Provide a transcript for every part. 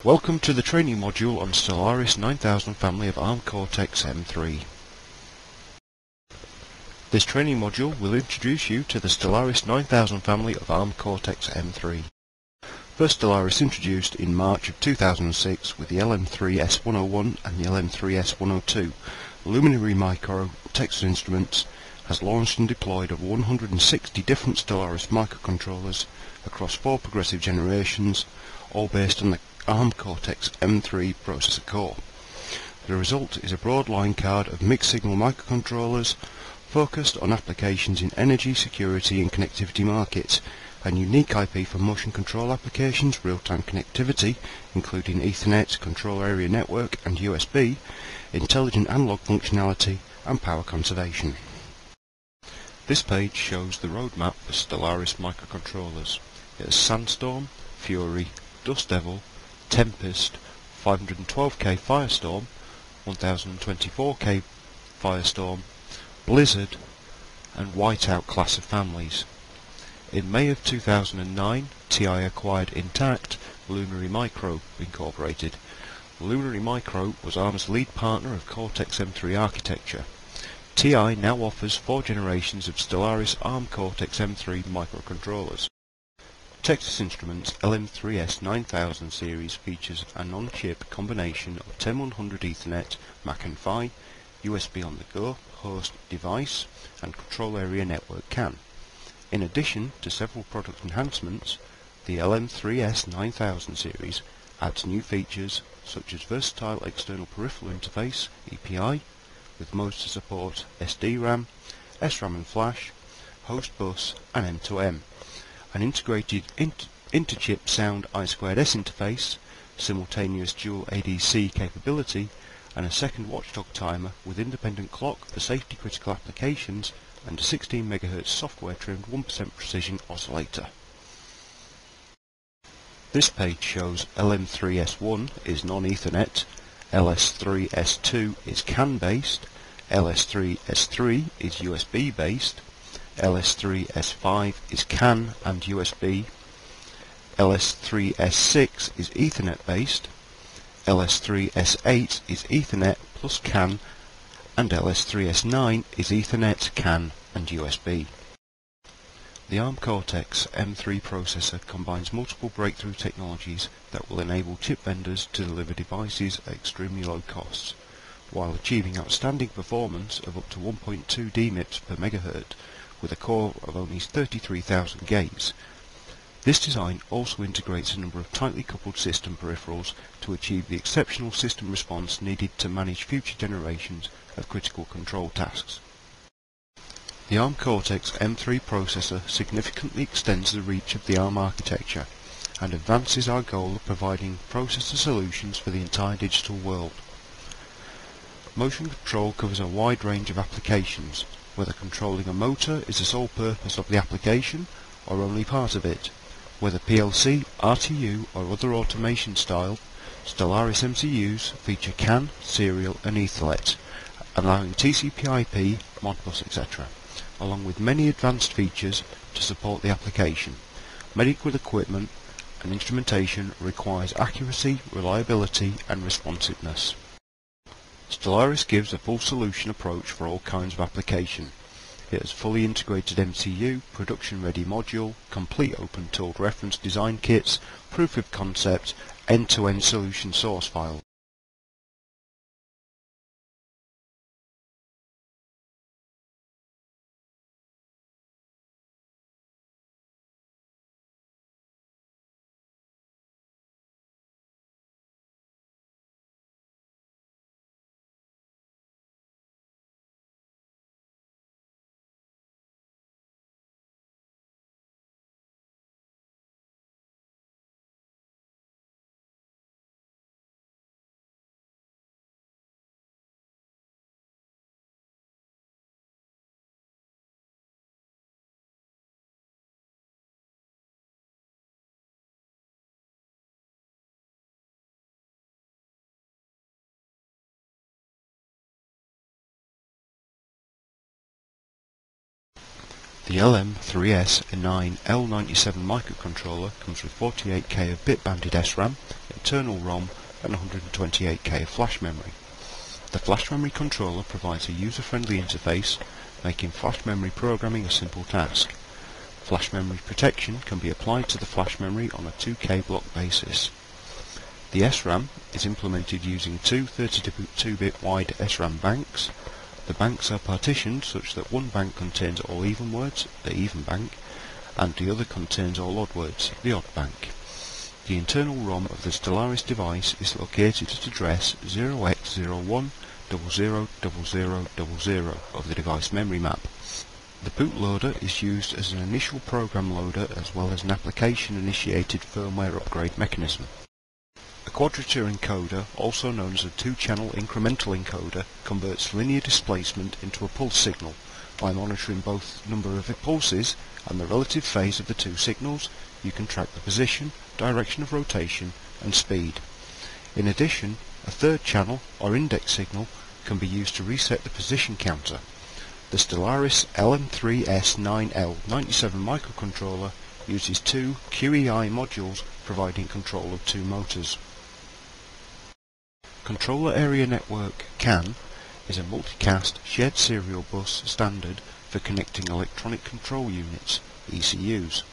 Welcome to the training module on Stellaris 9000 family of ARM Cortex-M3. This training module will introduce you to the Stellaris 9000 family of ARM Cortex-M3. First Stellaris introduced in March of 2006 with the LM3S101 and the LM3S102. Luminary Micro Texas Instruments has launched and deployed over 160 different Stellaris microcontrollers across 4 progressive generations, all based on the ARM Cortex-M3 processor core. The result is a broad line card of mixed-signal microcontrollers focused on applications in energy, security and connectivity markets, and unique IP for motion control applications, real-time connectivity, including Ethernet, control area network and USB, intelligent analog functionality and power conservation. This page shows the roadmap for Stellaris microcontrollers. It has Sandstorm, Fury, Dust Devil, Tempest, 512K Firestorm, 1024K Firestorm, Blizzard and Whiteout class of families. In May of 2009, TI acquired Intact Luminary Micro Incorporated. Luminary Micro was ARM's lead partner of Cortex-M3 architecture. TI now offers 4 generations of Stellaris ARM Cortex-M3 microcontrollers. Texas Instruments LM3S 9000 series features a non-chip combination of 10100 Ethernet, MAC and PHY, USB on the go, host device and control area network CAN. In addition to several product enhancements, the LM3S 9000 series adds new features such as versatile external peripheral interface (EPI) with modes to support SD-RAM, SRAM and flash, host bus and M2M. An integrated inter-chip sound I2S interface, simultaneous dual ADC capability, and a second watchdog timer with independent clock for safety critical applications and a 16 MHz software trimmed 1% precision oscillator. This page shows LM3S1 is non-Ethernet, LS3S2 is CAN based, LS3S3 is USB based, LS3S5 is CAN and USB, LS3S6 is Ethernet based, LS3S8 is Ethernet plus CAN, and LS3S9 is Ethernet, CAN and USB. The ARM Cortex-M3 processor combines multiple breakthrough technologies that will enable chip vendors to deliver devices at extremely low costs, while achieving outstanding performance of up to 1.2 DMIPS per megahertz with a core of only 33,000 gates. This design also integrates a number of tightly coupled system peripherals to achieve the exceptional system response needed to manage future generations of critical control tasks. The ARM Cortex-M3 processor significantly extends the reach of the ARM architecture and advances our goal of providing processor solutions for the entire digital world. Motion control covers a wide range of applications, whether controlling a motor is the sole purpose of the application or only part of it, whether PLC, RTU or other automation style. Stellaris MCUs feature CAN, serial and Ethernet, allowing TCP/IP, Modbus etc., along with many advanced features to support the application. Medical equipment and instrumentation requires accuracy, reliability and responsiveness. Stellaris gives a full solution approach for all kinds of application. It has fully integrated MCU, production-ready module, complete open-tooled reference design kits, proof of concept, end-to-end solution source file. The LM3S9L97 microcontroller comes with 48K of bit-banded SRAM, internal ROM and 128K of flash memory. The flash memory controller provides a user-friendly interface, making flash memory programming a simple task. Flash memory protection can be applied to the flash memory on a 2K block basis. The SRAM is implemented using two 32-bit wide SRAM banks. The banks are partitioned such that one bank contains all even words, the even bank, and the other contains all odd words, the odd bank. The internal ROM of the Stellaris device is located at address 0x01000000 of the device memory map. The bootloader is used as an initial program loader as well as an application-initiated firmware upgrade mechanism. A Quadrature encoder, also known as a two-channel incremental encoder, converts linear displacement into a pulse signal. By monitoring both number of pulses and the relative phase of the two signals, you can track the position, direction of rotation and speed. In addition, a third channel or index signal can be used to reset the position counter. The Stellaris LM3S9L97 microcontroller uses two QEI modules providing control of two motors. Controller Area Network CAN is a multicast shared serial bus standard for connecting electronic control units, ECUs.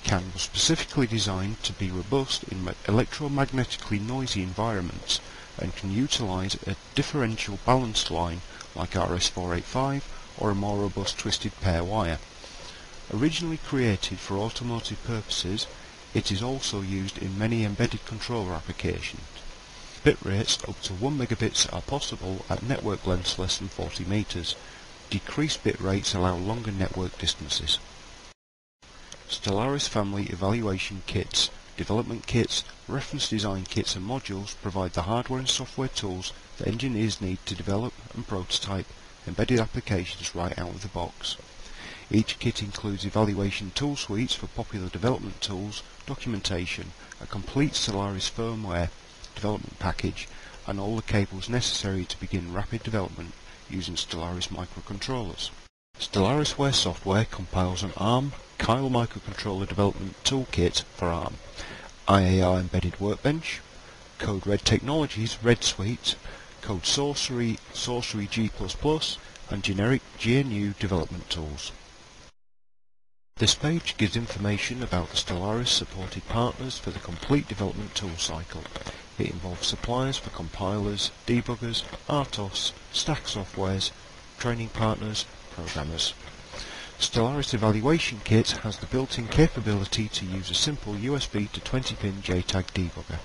CAN was specifically designed to be robust in electromagnetically noisy environments and can utilize a differential balanced line like RS485 or a more robust twisted pair wire. Originally created for automotive purposes, it is also used in many embedded controller applications. Bit rates up to 1 megabits are possible at network lengths less than 40 meters. Decreased bit rates allow longer network distances. Stellaris family evaluation kits, development kits, reference design kits and modules provide the hardware and software tools that engineers need to develop and prototype embedded applications right out of the box. Each kit includes evaluation tool suites for popular development tools, documentation, a complete Stellaris firmware development package, and all the cables necessary to begin rapid development using Stellaris microcontrollers. StellarisWare software compiles an ARM Kyle microcontroller development toolkit for ARM, IAR embedded workbench, Code Red Technologies Red Suite, Code Sorcery G++, and generic GNU development tools. This page gives information about the Stellaris supported partners for the complete development tool cycle. It involves suppliers for compilers, debuggers, RTOS, stack softwares, training partners, programmers. Stellaris Evaluation Kit has the built-in capability to use a simple USB to 20-pin JTAG debugger.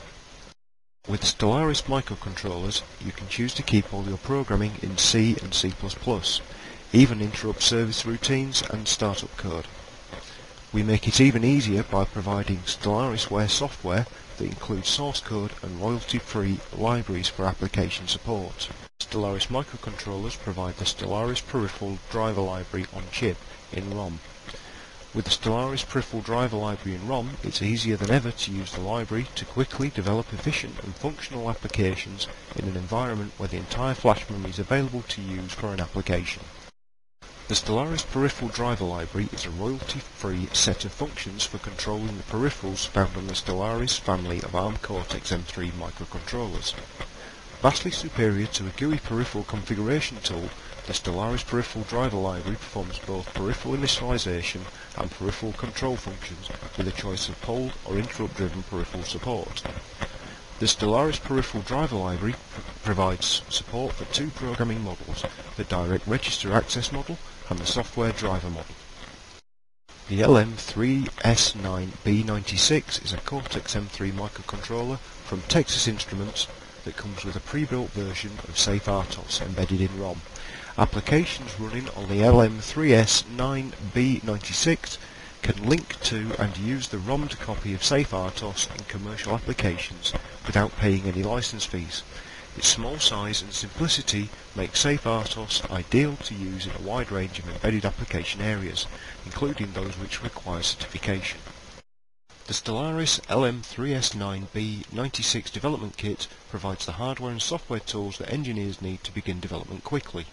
With Stellaris microcontrollers, you can choose to keep all your programming in C and C++, even interrupt service routines and startup code. We make it even easier by providing StellarisWare software that includes source code and royalty-free libraries for application support. Stellaris microcontrollers provide the Stellaris Peripheral driver library on chip in ROM. With the Stellaris Peripheral driver library in ROM, it's easier than ever to use the library to quickly develop efficient and functional applications in an environment where the entire flash memory is available to use for an application. The Stellaris Peripheral driver library is a royalty-free set of functions for controlling the peripherals found on the Stellaris family of ARM Cortex&trade microcontrollers. Vastly superior to a GUI peripheral configuration tool, the Stellaris Peripheral driver library performs both peripheral initialization and peripheral control functions with a choice of poll or interrupt-driven peripheral support. The Stellaris Peripheral driver library provides support for two programming models, the direct register access model and the software driver model. The LM3S9B96 is a Cortex-M3 microcontroller from Texas Instruments that comes with a pre-built version of SafeRTOS embedded in ROM. Applications running on the LM3S9B96 can link to and use the ROMmed copy of SafeRTOS in commercial applications without paying any license fees. Its small size and simplicity make SafeRTOS ideal to use in a wide range of embedded application areas, including those which require certification. The Stellaris LM3S9B96 development kit provides the hardware and software tools that engineers need to begin development quickly.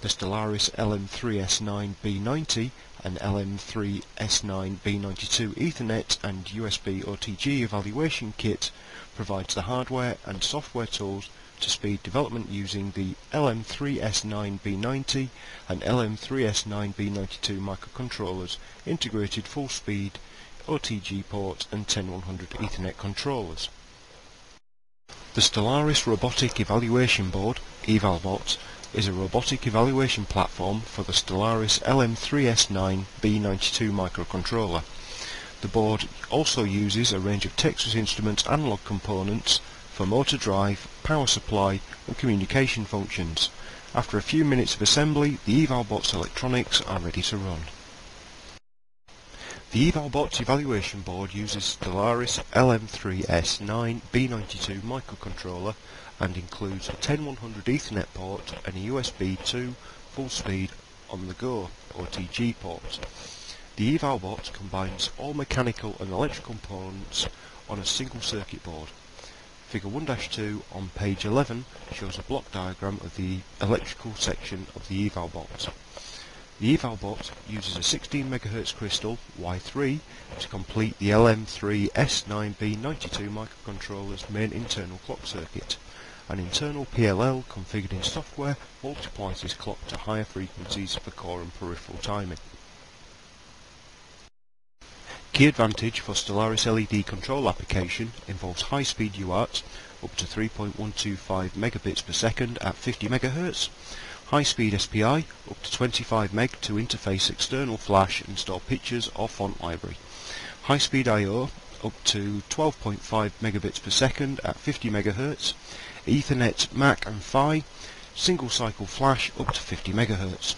the Stellaris LM3S9B90 and LM3S9B92 Ethernet and USB OTG evaluation kit provides the hardware and software tools to speed development using the LM3S9B90 and LM3S9B92 microcontrollers, integrated full-speed OTG ports and 10100 Ethernet controllers. The Stellaris Robotic Evaluation Board, EVALBOT, is a robotic evaluation platform for the Stellaris LM3S9B92 microcontroller. The board also uses a range of Texas Instruments analog components for motor drive, power supply and communication functions. After a few minutes of assembly, the EVALBOT's electronics are ready to run. The EVALBOT evaluation board uses Stellaris LM3S9B92 microcontroller and includes a 10100 Ethernet port and a USB 2 full speed on the go OTG port. The EVALBOT combines all mechanical and electrical components on a single circuit board. Figure 1-2 on page 11 shows a block diagram of the electrical section of the EVALBOT. The EVALBOT uses a 16 MHz crystal Y3 to complete the LM3S9B92 microcontroller's main internal clock circuit. An internal PLL configured in software multiplies this clock to higher frequencies for core and peripheral timing. Key advantage for Stellaris LED Control application involves high-speed UART up to 3.125 megabits per second at 50 MHz, high-speed SPI up to 25 meg to interface external flash and store pictures or font library, high-speed I/O up to 12.5 megabits per second at 50 MHz, Ethernet MAC and PHY, single-cycle flash up to 50 MHz.